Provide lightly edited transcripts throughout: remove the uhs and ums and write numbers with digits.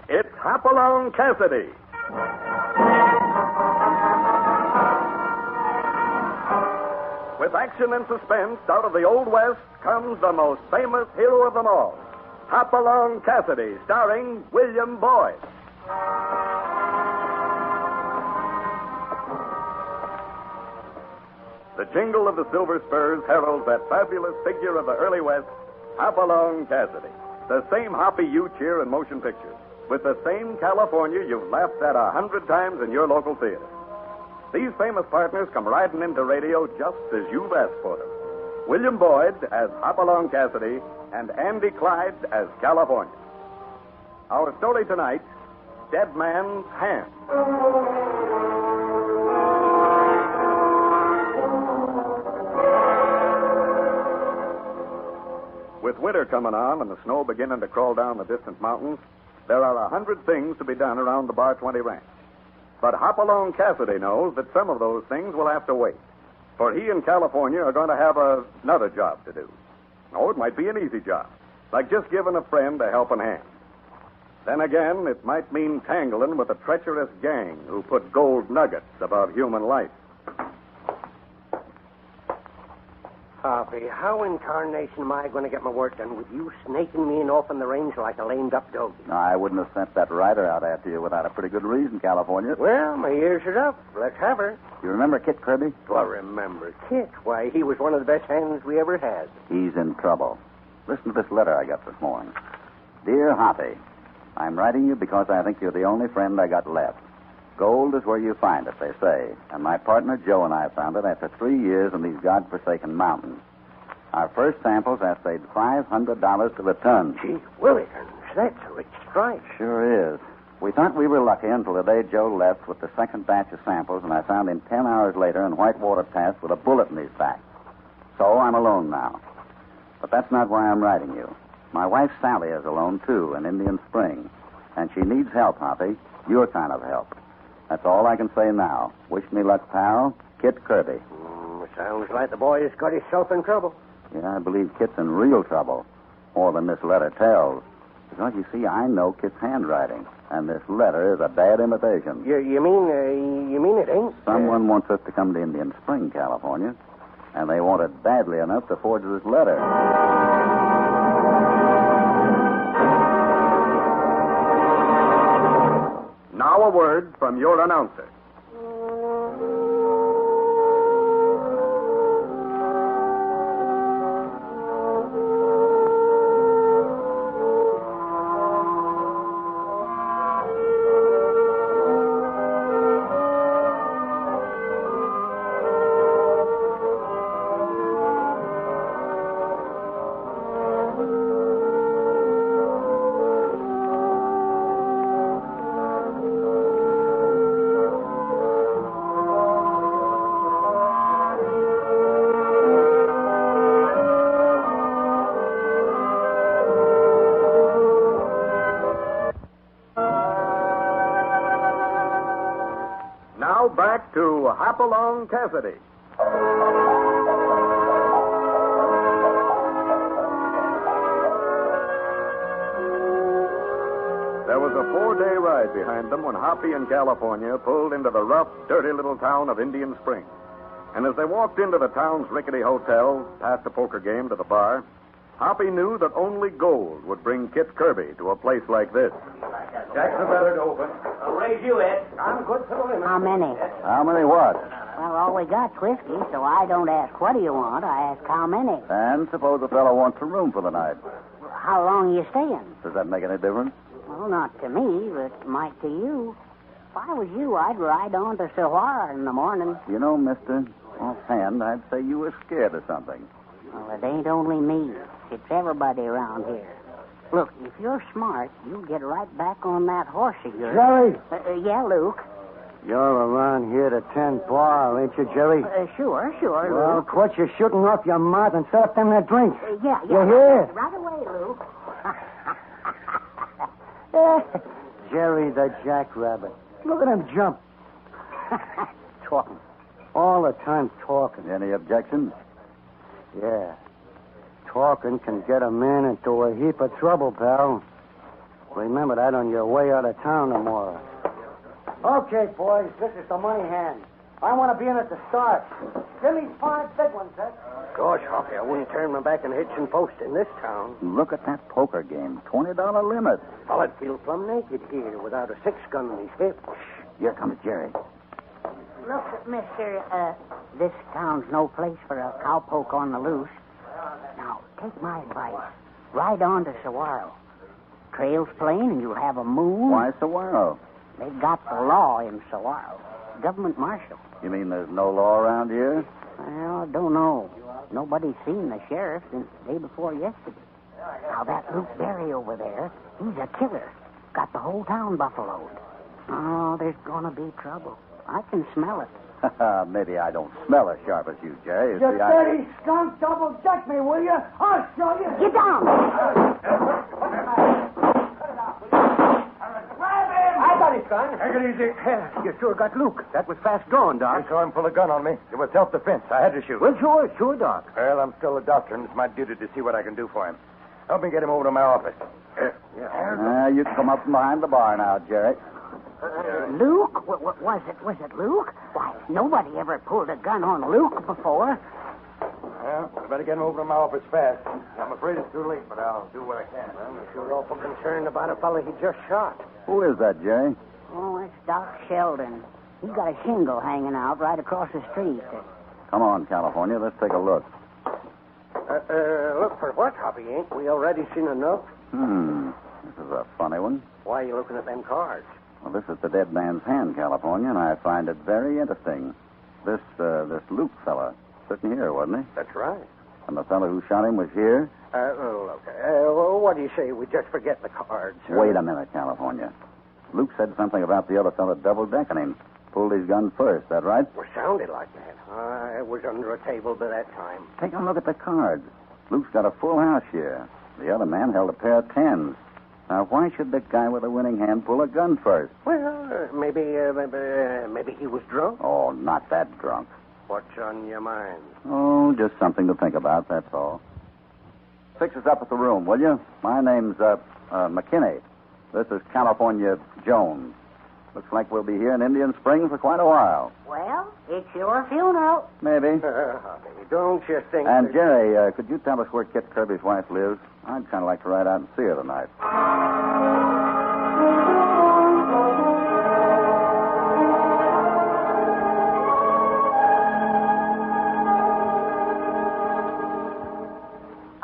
It's Hopalong Cassidy. With action and suspense, out of the Old West comes the most famous hero of them all, Hopalong Cassidy, starring William Boyd. The jingle of the silver spurs heralds that fabulous figure of the early West, Hopalong Cassidy. The same hoppy you cheer in motion pictures, with the same California you've laughed at 100 times in your local theater. These famous partners come riding into radio just as you've asked for them. William Boyd as Hopalong Cassidy and Andy Clyde as California. Our story tonight, Dead Man's Hand. With winter coming on and the snow beginning to crawl down the distant mountains, there are 100 things to be done around the Bar 20 ranch. But Hopalong Cassidy knows that some of those things will have to wait, for he and California are going to have another job to do. Oh, it might be an easy job, like just giving a friend a helping hand. Then again, it might mean tangling with a treacherous gang who put gold nuggets about human life. Harvey, how in tarnation am I going to get my work done with you snaking me in off in the range like a lamed-up dog? No, I wouldn't have sent that rider out after you without a pretty good reason, California. Well, my ears are up. Let's have her. You remember Kit Kirby? Well, remember Kit. Why, he was one of the best hands we ever had. He's in trouble. Listen to this letter I got this morning. Dear Hoppy, I'm writing you because I think you're the only friend I got left. Gold is where you find it, they say. And my partner Joe and I found it after 3 years in these godforsaken mountains. Our first samples essayed $500 to the ton. Gee, Willikins, that's a rich strike. Sure is. We thought we were lucky until the day Joe left with the second batch of samples, and I found him 10 hours later in Whitewater Pass with a bullet in his back. So I'm alone now. But that's not why I'm writing you. My wife Sally is alone, too, in Indian Spring. And she needs help, Hoppy. Your kind of help. That's all I can say now. Wish me luck, pal. Kit Kirby. Sounds like the boy has got himself in trouble. Yeah, I believe Kit's in real trouble. More than this letter tells. Because, you see, I know Kit's handwriting. And this letter is a bad imitation. You mean it ain't? Someone wants us to come to Indian Spring, California. And they want it badly enough to forge this letter. Now a word from your announcer. Now back to Hopalong Cassidy. There was a 4-day ride behind them when Hoppy and California pulled into the rough, dirty little town of Indian Spring. And as they walked into the town's rickety hotel, past the poker game to the bar, Hoppy knew that only gold would bring Kit Kirby to a place like this. Jack's the better to open. I'll raise you, Ed. I'm good for the limit. How many? How many what? Well, all we got's whiskey, so I don't ask what do you want. I ask how many. And suppose a fellow wants a room for the night. How long are you staying? Does that make any difference? Well, not to me, but it might to you. If I was you, I'd ride on to Sahara in the morning. You know, mister, offhand, I'd say you were scared of something. Well, it ain't only me. It's everybody around here. Look, if you're smart, you'll get right back on that horse of yours. Jerry? Yeah, Luke. You're around here to tend bar, ain't you, Jerry? Sure, Well, Luke. quit your shooting off your mouth and set up them that drinks. Yeah. You hear? Right away, Luke. Jerry the jackrabbit. Look at him jump. Talking. All the time talking. Any objections? Yeah. Talking can get a man into a heap of trouble, pal. Remember that on your way out of town tomorrow. Okay, boys, this is the money hand. I want to be in at the start. Give me 5 big ones, Ed. Gosh, Hoppy, I wouldn't turn my back on hitch and post in this town. Look at that poker game. $20 limit. Well, I'd feel plumb naked here without a 6-gun on his hip. Here comes Jerry. Look, mister, this town's no place for a cowpoke on the loose. Now, take my advice. Ride on to Saguaro. Trail's plain and you'll have a moon. Why Saguaro? They've got the law in Saguaro. Government marshal. You mean there's no law around here? Well, I don't know. Nobody's seen the sheriff since the day before yesterday. Now, that Luke Berry over there, he's a killer. Got the whole town buffaloed. Oh, there's gonna be trouble. I can smell it. Maybe I don't smell as sharp as you, Jerry. You dirty skunk, double-check me, will you? I'll show you. Get down! I got his gun. Take it easy. You sure got Luke. That was fast drawn, Doc. I saw him pull a gun on me. It was self-defense. I had to shoot. Well, sure, Doc. Well, I'm still a doctor, and it's my duty to see what I can do for him. Help me get him over to my office. You can come up from behind the bar now, Jerry. Luke? Was it Luke? Why, nobody ever pulled a gun on Luke before. Well, I better get him over to my office fast. I'm afraid it's too late, but I'll do what I can. I'm sure awful concerned about a fellow he just shot. Who is that, Jerry? Oh, it's Doc Sheldon. He's got a shingle hanging out right across the street. Come on, California. Let's take a look. Look for what, Hoppy? Ain't we already seen enough? This is a funny one. Why are you looking at them cards? Well, this is the dead man's hand, California, and I find it very interesting. This Luke fella sitting here, wasn't he? That's right. And the fellow who shot him was here? What do you say we just forget the cards? Wait a minute, California. Luke said something about the other fellow double-decking him. Pulled his gun first, that right? Well, sounded like that. I was under a table by that time. Take a look at the cards. Luke's got a full house here. The other man held a pair of 10s. Now, why should the guy with the winning hand pull a gun first? Well, maybe he was drunk. Oh, not that drunk. What's on your mind? Oh, just something to think about, that's all. Fix us up at the room, will you? My name's, McKinney. This is California Jones. Looks like we'll be here in Indian Springs for quite a while. Well, it's your funeral. Maybe. Hoppy, don't you think... And, Jerry, could you tell us where Kit Kirby's wife lives? I'd kind of like to ride out and see her tonight.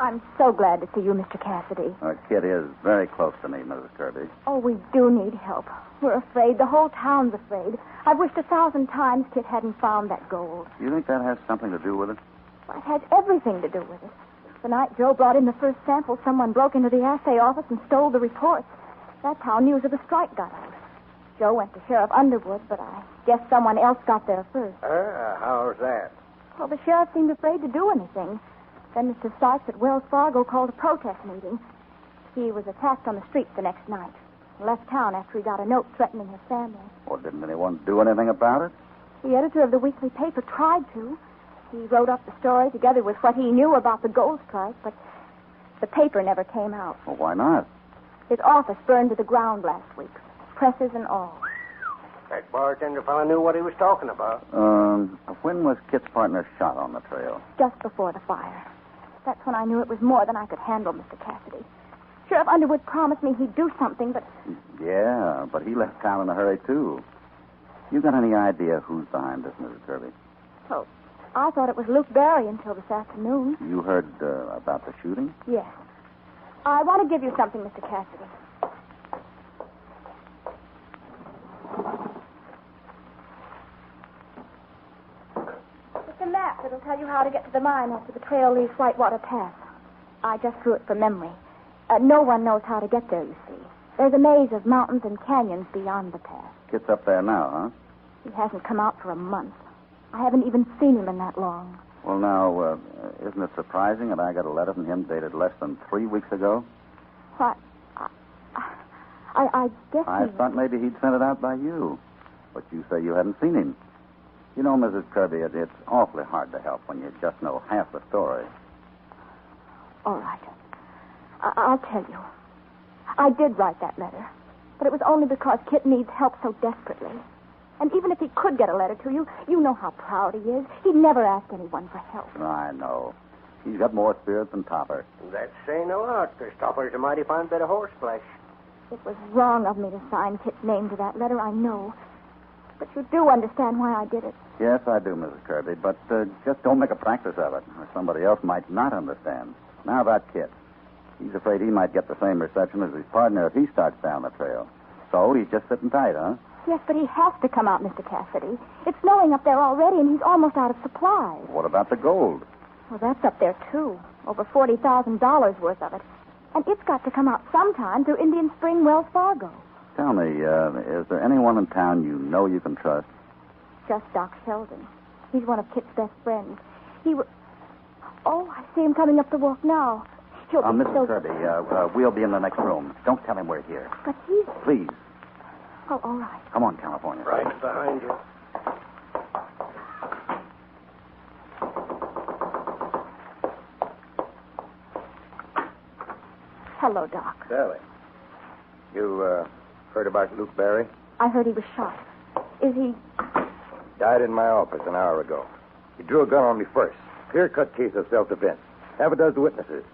I'm so glad to see you, Mr. Cassidy. Kit is very close to me, Mrs. Kirby. Oh, we do need help. We're afraid. The whole town's afraid. I've wished 1,000 times Kit hadn't found that gold. You think that has something to do with it? Well, it has everything to do with it. The night Joe brought in the first sample, someone broke into the assay office and stole the reports. That's how news of the strike got out. Joe went to Sheriff Underwood, but I guess someone else got there first. How's that? Well, the sheriff seemed afraid to do anything. Then Mr. Sykes at Wells Fargo called a protest meeting. He was attacked on the street the next night. He left town after he got a note threatening his family. Well, didn't anyone do anything about it? The editor of the weekly paper tried to. He wrote up the story together with what he knew about the gold strike, but the paper never came out. Well, why not? His office burned to the ground last week, presses and all. That bartender fellow knew what he was talking about. When was Kit's partner shot on the trail? Just before the fire. That's when I knew it was more than I could handle, Mr. Cassidy. Sheriff Underwood promised me he'd do something, but... Yeah, but he left town in a hurry, too. You got any idea who's behind this, Mrs. Kirby? Oh, I thought it was Luke Berry until this afternoon. You heard about the shooting? Yes. I want to give you something, Mr. Cassidy. It's a map that'll tell you how to get to the mine after the trail leaves Whitewater Pass. I just drew it from memory. No one knows how to get there, you see. There's a maze of mountains and canyons beyond the pass. Kit's up there now, huh? He hasn't come out for a month. I haven't even seen him in that long. Well, now, isn't it surprising that I got a letter from him dated less than 3 weeks ago? What? I guess I thought maybe he'd sent it out by you. But you say you hadn't seen him. You know, Mrs. Kirby, it's awfully hard to help when you just know half the story. All right. I'll tell you. I did write that letter. But it was only because Kit needs help so desperately. And even if he could get a letter to you, you know how proud he is. He'd never ask anyone for help. I know. He's got more spirit than Topper. That's saying a lot, because Topper's a mighty fine bit of horseflesh. It was wrong of me to sign Kit's name to that letter, I know. But you do understand why I did it. Yes, I do, Mrs. Kirby, but just don't make a practice of it, or somebody else might not understand. Now about Kit. He's afraid he might get the same reception as his partner if he starts down the trail. So he's just sitting tight, huh? Yes, but he has to come out, Mr. Cassidy. It's snowing up there already, and he's almost out of supplies. What about the gold? Well, that's up there, too. Over $40,000 worth of it. And it's got to come out sometime through Indian Spring, Wells Fargo. Tell me, is there anyone in town you know you can trust? Just Doc Sheldon. He's one of Kit's best friends. Oh, I see him coming up the walk now. He'll be Mrs. Kirby, we'll be in the next room. Don't tell him we're here. But he's... Please. Oh, all right. Come on, California. Right behind you. Hello, Doc. Sally, you heard about Luke Barry? I heard he was shot. Is he... Died in my office an hour ago. He drew a gun on me first. Clear-cut case of self-defense. Half a dozen witnesses.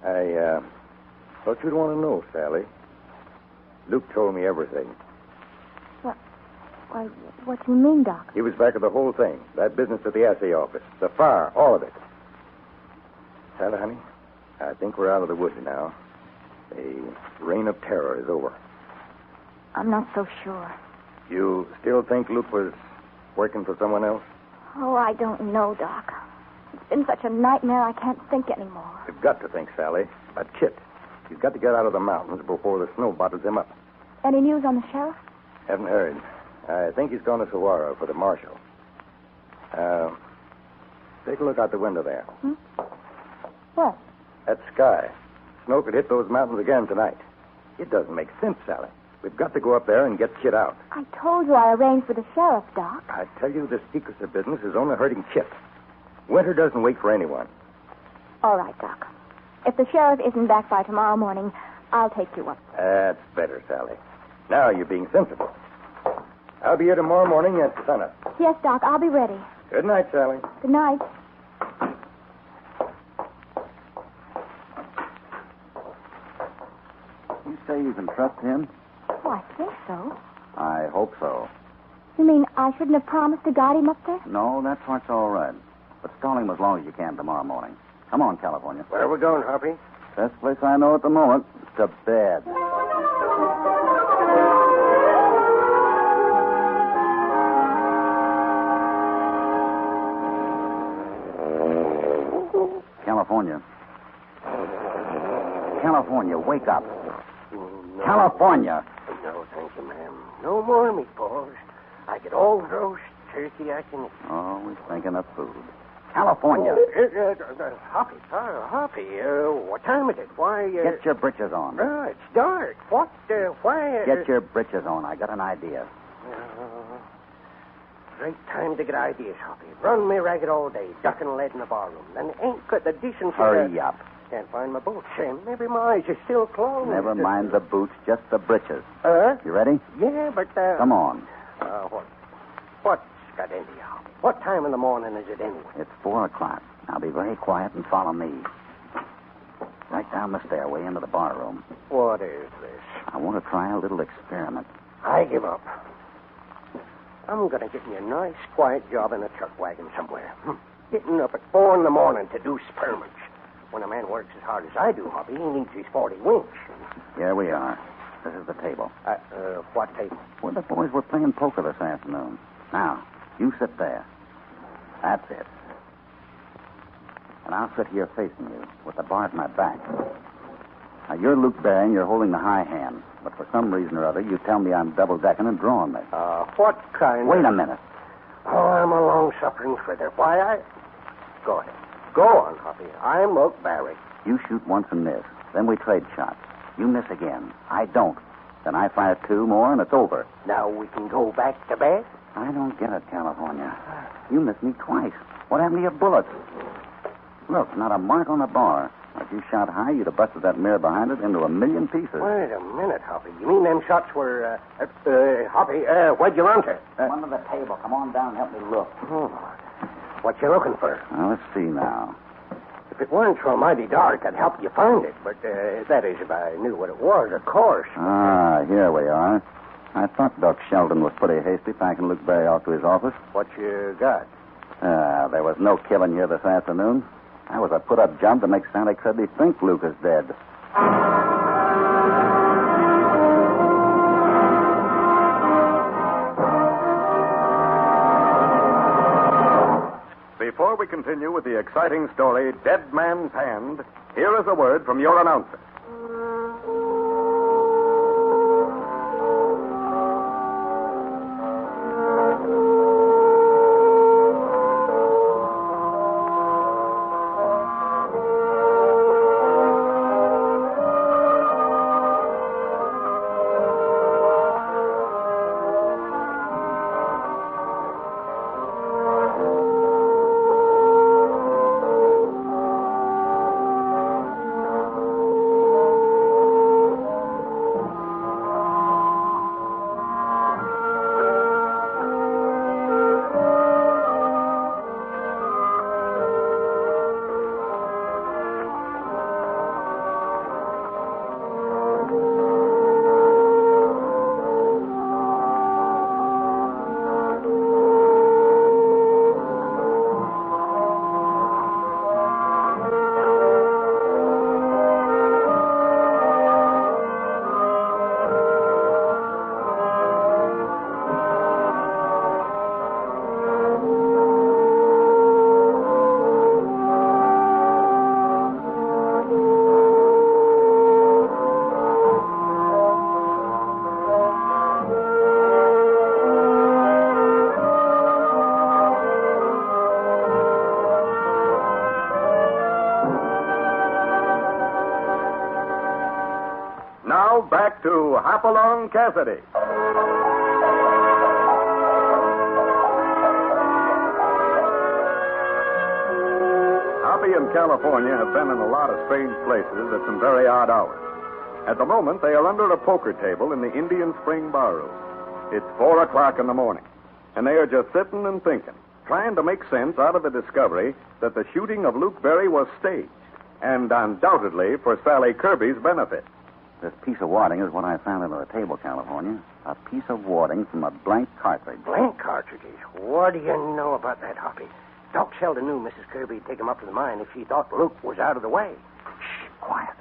I thought you'd want to know, Sally. Luke told me everything. What do you mean, Doc? He was back of the whole thing. That business at the assay office. The fire, all of it. Sally, honey, I think we're out of the woods now. The reign of terror is over. I'm not so sure. You still think Luke was working for someone else? Oh, I don't know, Doc. It's been such a nightmare I can't think anymore. You've got to think, Sally. About Kit. He's got to get out of the mountains before the snow bottles him up. Any news on the sheriff? Haven't heard. I think he's gone to Saguaro for the marshal. Take a look out the window there. What? That sky. Snow could hit those mountains again tonight. It doesn't make sense, Sally. We've got to go up there and get Kit out. I told you I arranged for the sheriff, Doc. I tell you, this secrecy business is only hurting Kit. Winter doesn't wait for anyone. All right, Doc. If the sheriff isn't back by tomorrow morning, I'll take you up. That's better, Sally. Now you're being sensible. I'll be here tomorrow morning at sunup. Yes, Doc, I'll be ready. Good night, Sally. Good night. You say you can trust him? Oh, I think so. I hope so. You mean I shouldn't have promised to guide him up there? No, that part's all right. But stall him as long as you can tomorrow morning. Come on, California. Where are we going, Hoppy? Best place I know at the moment. To bed. California. California, wake up. No. California. No, thank you, ma'am. No more meatballs. I get all the roast turkey I can eat. Always thinking of food. California. Hoppy, Hoppy, what time is it? Why, Get your britches on. It's dark. Why... Get your britches on. I got an idea. Great time to get ideas, Hoppy. Run me ragged all day, ducking lead in the barroom. Then ain't got the decency Hurry up. Can't find my boots, Sam. Maybe my eyes are still closed. Never mind the boots, just the britches. Huh? You ready? Yeah, but, Come on. What's got into you, Hoppy? What time in the morning is it anyway? It's 4 o'clock. Now be very quiet and follow me. Right down the stairway into the barroom. What is this? I want to try a little experiment. I give up. I'm going to get me a nice, quiet job in a truck wagon somewhere. Getting up at 4 in the morning to do spearments. When a man works as hard as I do, Hoppy, he needs his 40 winks. Here we are. This is the table. What table? Well, the boys were playing poker this afternoon. Now, you sit there. That's it. And I'll sit here facing you with the bar at my back. Now, you're Luke Barry and you're holding the high hand. But for some reason or other, you tell me I'm double-decking and drawing me. What kind Wait a minute. Oh, I'm a long-suffering fritter. Why, Go ahead. Go on, Hoppy. I'm Luke Barry. You shoot once and miss. Then we trade shots. You miss again. I don't. Then I fire 2 more and it's over. Now we can go back to bed? I don't get it, California. You missed me twice. What happened to your bullets? Look, not a mark on the bar. If you shot high, you'd have busted that mirror behind it into a million pieces. Wait a minute, Hoppy. You mean them shots were, Hoppy, where'd you run to? Under the table. Come on down and help me look. Oh, what you looking for? Well, let's see now. If it weren't so mighty dark, I'd help you find it. But, that is, if I knew what it was, of course. Ah, here we are. I thought Doc Sheldon was pretty hasty packing Luke Berry off to his office. What you got? There was no killing here this afternoon. That was a put-up jump to make Sally Kirby think Luke is dead. Before we continue with the exciting story, Dead Man's Hand, here is a word from your announcer. Now back to Hopalong Cassidy. Hoppy and California have been in a lot of strange places at some very odd hours. At the moment, they are under a poker table in the Indian Spring Barroom. It's 4 o'clock in the morning, and they are just sitting and thinking, trying to make sense out of the discovery that the shooting of Luke Berry was staged, and undoubtedly for Sally Kirby's benefit. This piece of wadding is what I found under the table, California. A piece of wadding from a blank cartridge. Blank cartridges? What do you know about that, Hoppy? Doc Sheldon knew Mrs. Kirby'd take him up to the mine if she thought Luke was out of the way. Shh, quiet.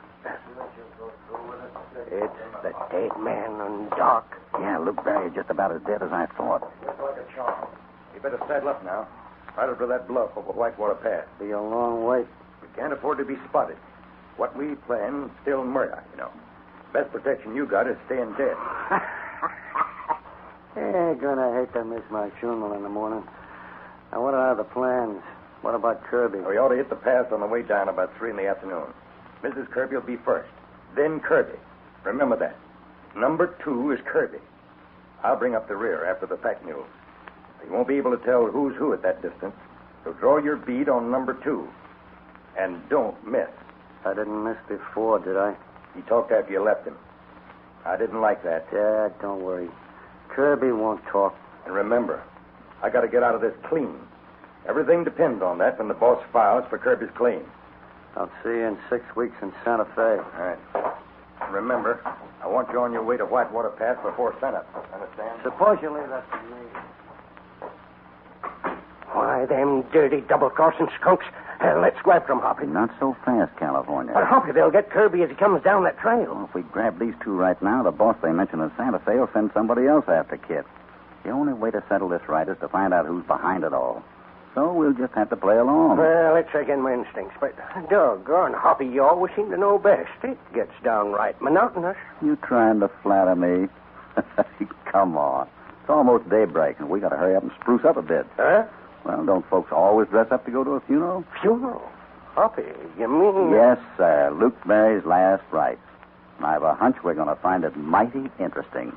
It's the dead man and Doc. Yeah, Luke Berry is just about as dead as I thought. Looks like a charm. You better saddle up now. Right over that bluff over Whitewater Pass. Be a long way. We can't afford to be spotted. What we plan, still murder, you know. Best protection you got is staying dead. They're gonna hate to miss my funeral in the morning. Now, what are the plans? What about Kirby? We ought to hit the pass on the way down about 3 in the afternoon. Mrs. Kirby will be first. Then Kirby. Remember that. Number 2 is Kirby. I'll bring up the rear after the pack mules. You won't be able to tell who's who at that distance. So draw your bead on number 2. And don't miss. I didn't miss before, did I? He talked after you left him. I didn't like that. Dad, don't worry. Kirby won't talk. And remember, I got to get out of this clean. Everything depends on that when the boss files for Kirby's claim. I'll see you in 6 weeks in Santa Fe. All right. And remember, I want you on your way to Whitewater Pass before sunup. Understand? Suppose you leave that to me. Why, them dirty double-crossing skunks. Let's go after them, Hoppy. Not so fast, California. But, Hoppy, they'll get Kirby as he comes down that trail. Well, if we grab these two right now, the boss they mentioned in Santa Fe will send somebody else after Kit. The only way to settle this right is to find out who's behind it all. So we'll just have to play along. Well, let's check in my instincts. But, doggone, Hoppy, you always seem to know best. It gets downright monotonous. You trying to flatter me? Come on. It's almost daybreak, and we got to hurry up and spruce up a bit. Huh? Well, don't folks always dress up to go to a funeral? Funeral? Hoppy, you mean... Yes, sir. Luke Berry's last rites. And I have a hunch we're going to find it mighty interesting.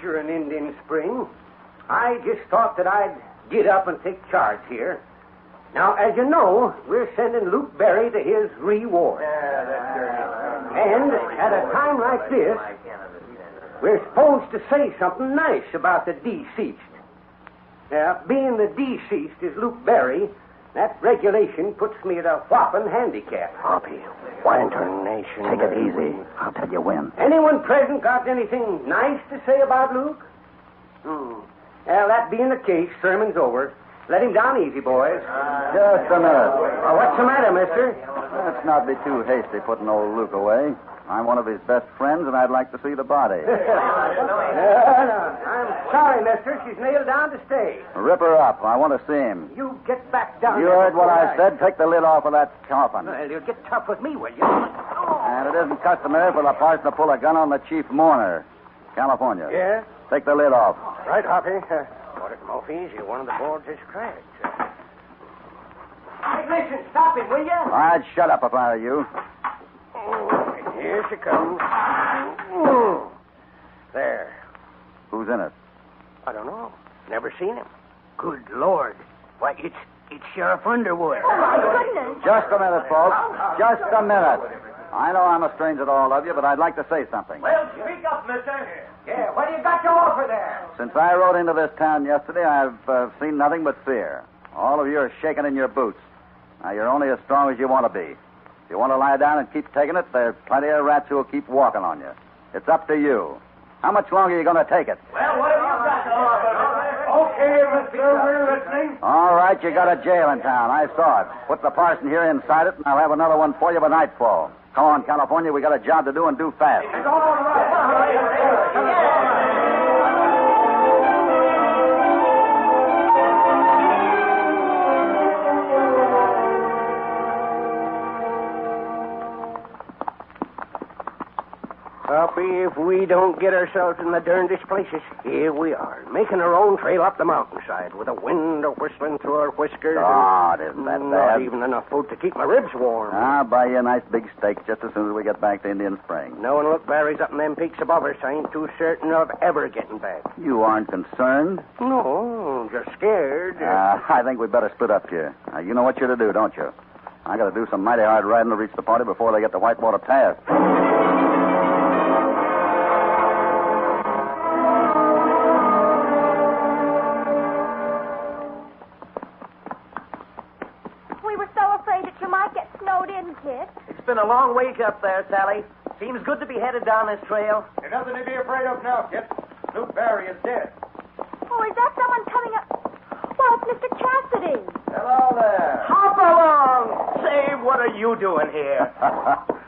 teacher in Indian Spring. I just thought that I'd get up and take charge here. Now, as you know, we're sending Luke Berry to his reward. And at a time like this, we're supposed to say something nice about the deceased. Being the deceased is Luke Berry, that regulation puts me at a whopping handicap. Hoppy, why in tarnation? Take it easy. I'll tell you when. Anyone present got anything nice to say about Luke? Well, that being the case, sermon's over. Let him down easy, boys. Just a minute. What's the matter, mister? Let's not be too hasty putting old Luke away. I'm one of his best friends, and I'd like to see the body. No. I'm sorry, mister. She's nailed down to stay. Rip her up. I want to see him. You get back down You there heard what before I said. Take the lid off of that coffin. Well, you'll get tough with me, will you? And it isn't customary for the parson to pull a gun on the chief mourner. California. Yeah? Take the lid off. Right, Hoppy. Order come off easy. One of the boards is cracked. Hey, listen, stop it, will you? I'd shut up if I were you. Here she comes. There. Who's in it? I don't know. Never seen him. Good Lord. Why, it's Sheriff Underwood. Oh, my goodness. Just a minute, folks. Just a minute. I know I'm a stranger to all of you, but I'd like to say something. Well, speak up, mister. Yeah, what do you got to offer there? Since I rode into this town yesterday, I've seen nothing but fear. All of you are shaking in your boots. Now, you're only as strong as you want to be. If you want to lie down and keep taking it, there's plenty of rats who will keep walking on you. It's up to you. How much longer are you going to take it? Well, what have you got to offer? Okay, mister, we're listening. All right, you got a jail in town. I saw it. Put the parson here inside it, and I'll have another one for you by nightfall. Come on, California. We got a job to do, and do fast. It's all right. Hoppy, if we don't get ourselves in the darndest places, here we are, making our own trail up the mountainside with the wind whistling through our whiskers. Oh, it isn't that Not bad. even enough food to keep my ribs warm. I'll buy you a nice big steak just as soon as we get back to Indian Spring. Knowing Luke Barry's up in them peaks above us, I ain't too certain of ever getting back. You aren't concerned? No, just scared. I think we'd better split up here. Now, you know what you're to do, don't you? I got to do some mighty hard riding to reach the party before they get to Whitewater Pass. We were so afraid that you might get snowed in, Kit. It's been a long ways up there, Sally. Seems good to be headed down this trail. There's nothing to be afraid of now, Kit. Luke Barry is dead. Oh, is that someone coming up? Well, it's Mr. Cassidy. Hello there. Hop along! Say, what are you doing here?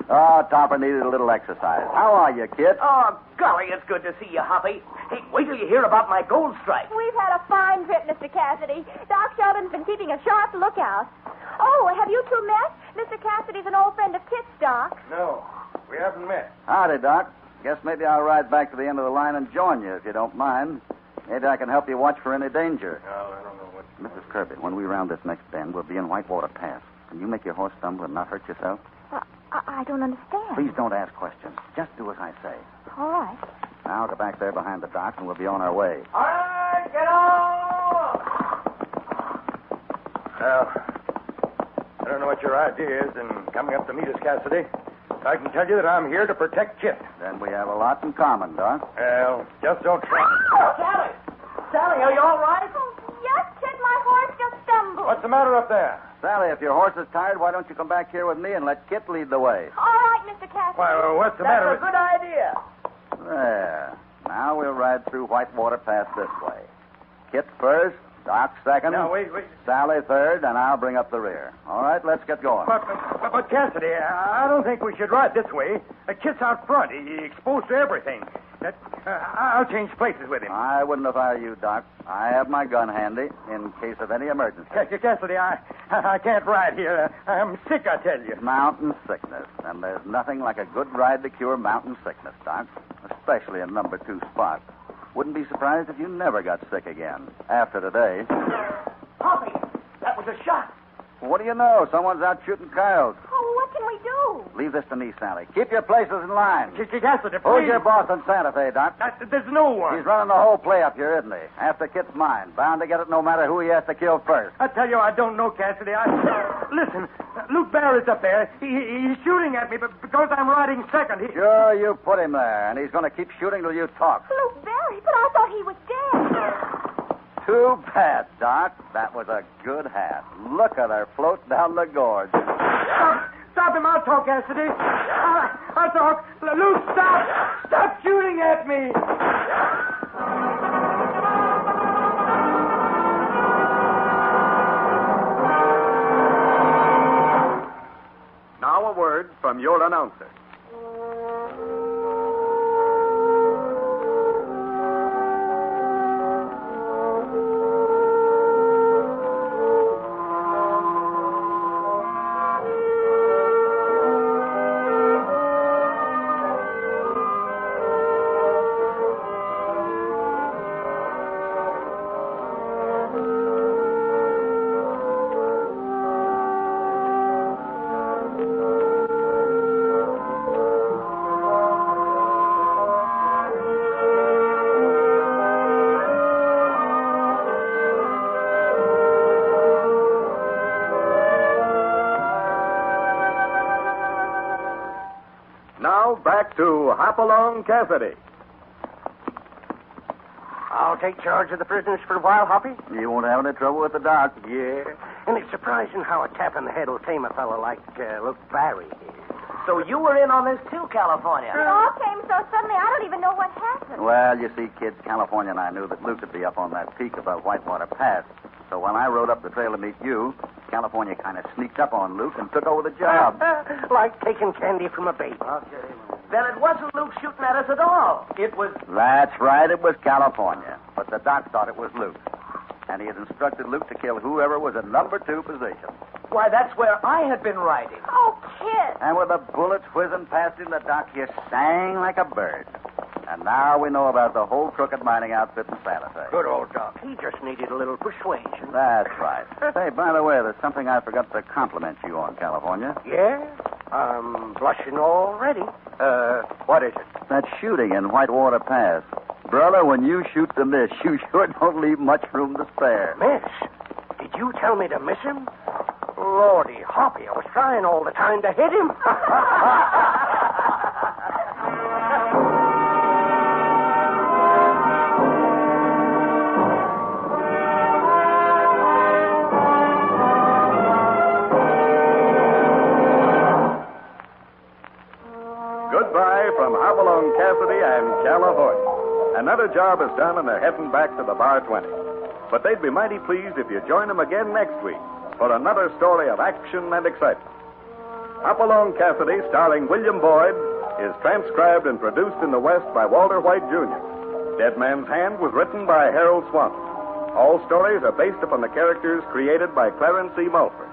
Oh, Topper needed a little exercise. How are you, kid? Oh, golly, it's good to see you, Hoppy. Hey, wait till you hear about my gold strike. We've had a fine trip, Mr. Cassidy. Doc Sheldon's been keeping a sharp lookout. Oh, have you two met? Mr. Cassidy's an old friend of Kit's, Doc. No, we haven't met. Howdy, Doc. Guess maybe I'll ride back to the end of the line and join you, if you don't mind. Maybe I can help you watch for any danger. No, I don't know what... Mrs. Kirby, when we round this next bend, we'll be in Whitewater Pass. Can you make your horse stumble and not hurt yourself? I don't understand. Please don't ask questions. Just do as I say. All right. Now I'll go back there behind the dock, and we'll be on our way. All right, get on! Well, I don't know what your idea is in coming up to meet us, Cassidy. I can tell you that I'm here to protect Kit. Then we have a lot in common, Doc. Well, just don't try. Sally! Sally, are you all right? Oh, yes, Kit, my horse just stumbled. What's the matter up there? Sally, if your horse is tired, why don't you come back here with me and let Kit lead the way? All right, Mr. Cassidy. Why, what's the That's matter a with... good idea. There. Now we'll ride through Whitewater Pass this way. Kit first, Doc second. Now, wait. Sally third, and I'll bring up the rear. All right, let's get going. But Cassidy, I don't think we should ride this way. Kit's out front. He's exposed to everything. I'll change places with him. I wouldn't if I were you, Doc. I have my gun handy in case of any emergency. Cassidy, I can't ride here. I'm sick, I tell you. Mountain sickness. And there's nothing like a good ride to cure mountain sickness, Doc. Especially in number 2 spot. Wouldn't be surprised if you never got sick again. After today. Hoppy, that was a shot. What do you know? Someone's out shooting coyotes. Oh, what can can we do? Leave this to me, Sally. Keep your places in line. Cassidy, Who's please. your boss in Santa Fe, Doc? There's no one. He's running the whole play up here, isn't he? After Kit's mine. Bound to get it no matter who he has to kill first. I tell you, I don't know, Cassidy. Listen, Luke Barrett's up there. He's shooting at me because I'm riding second. Sure, you put him there, and he's going to keep shooting till you talk. Luke Barry, but I thought he was dead. Too bad, Doc. That was a good hat. Look at her float down the gorge. Stop him. I'll talk, Cassidy. I'll talk. Luke, stop. Stop shooting at me. Now a word from your announcer. Now back to Hopalong Cassidy. I'll take charge of the prisoners for a while, Hoppy. You won't have any trouble with the Doc. Yeah. And it's surprising how a tap in the head will tame a fellow like Luke Barry here. So you were in on this too, California. It all came so suddenly, I don't even know what happened. Well, you see, kids, California and I knew that Luke would be up on that peak above Whitewater Pass. So when I rode up the trail to meet you, California kind of sneaked up on Luke and took over the job. Like taking candy from a baby. Then it wasn't Luke shooting at us at all. It was... That's right, it was California. But the Doc thought it was Luke. And he had instructed Luke to kill whoever was in number 2 position. Why, that's where I had been riding. Oh, kid. And with the bullets whizzing past him, the Doc just sang like a bird. And now we know about the whole crooked mining outfit in Santa Fe. Good old Doc. He just needed a little persuasion. That's right. Say, by the way, there's something I forgot to compliment you on, California. Yeah? I'm blushing already. What is it? That shooting in Whitewater Pass. Brother, when you shoot to miss, you sure don't leave much room to spare. Miss? Did you tell me to miss him? Lordy, Hoppy, I was trying all the time to hit him. Goodbye from Hopalong Cassidy and California. Another job is done and they're heading back to the Bar 20. But they'd be mighty pleased if you join them again next week for another story of action and excitement. Hopalong Cassidy, starring William Boyd, is transcribed and produced in the West by Walter White, Jr. Dead Man's Hand was written by Harold Swanton. All stories are based upon the characters created by Clarence E. Mulford.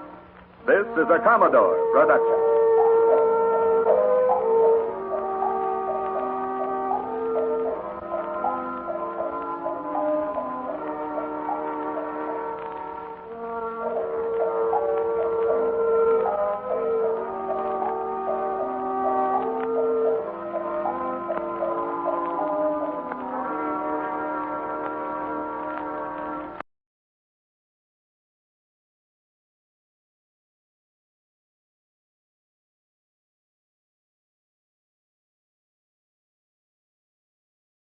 This is a Commodore production.